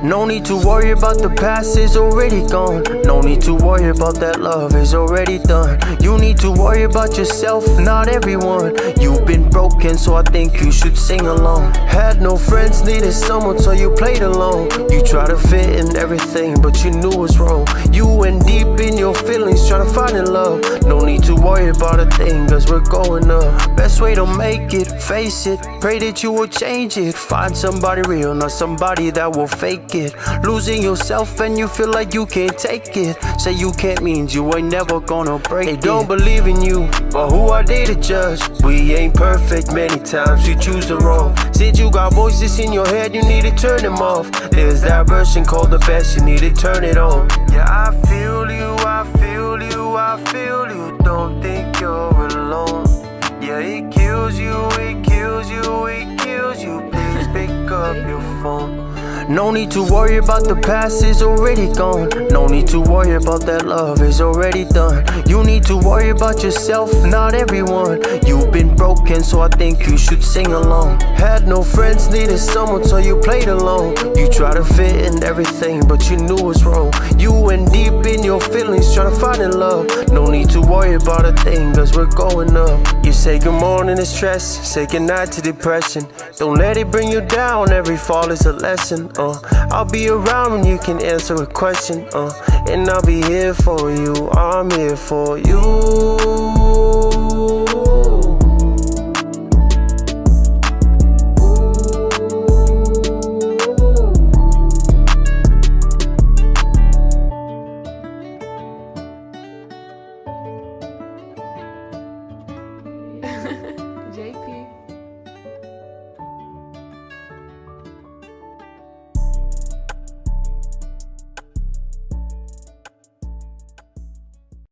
No need to worry about the past, it's already gone. No need to worry about that love, it's already done. You need to worry about yourself, not everyone. You've been broken, so I think you should sing along. Had no friends, needed someone, so you played alone. You try to fit in everything, but you knew it was wrong. You went deep in your feelings, trying to find in love. No need to worry about a thing, cause we're going up. Best way to make it, face it. Pray that you will change it. Find somebody real, not somebody that will fake it. Losing yourself and you feel like you can't take it. Say you can't means you ain't never gonna break it. They don't believe in you, but who are they to judge? We ain't perfect, many times we choose the wrong. Said you got voices in your head, you need to turn them off. There's that version called the best, you need to turn it on. Yeah, I feel you, I feel you, I feel you. Don't think you're alone. Yeah, it kills you, it kills you, it kills you. Please pick up your phone. No need to worry about the past, it's already gone. No need to worry about that love, it's already done. You need to worry about yourself, not everyone. You've been broken, so I think you should sing along. Had no friends, needed someone, so you played alone. You try to fit in everything, but you knew it was wrong. You went deep in your feelings, trying to find in love. No need to worry about a thing, cause we're going up. You say good morning to stress, say goodnight to depression. Don't let it bring you down, every fall is a lesson. I'll be around when you can answer a question, and I'll be here for you, I'm here for you.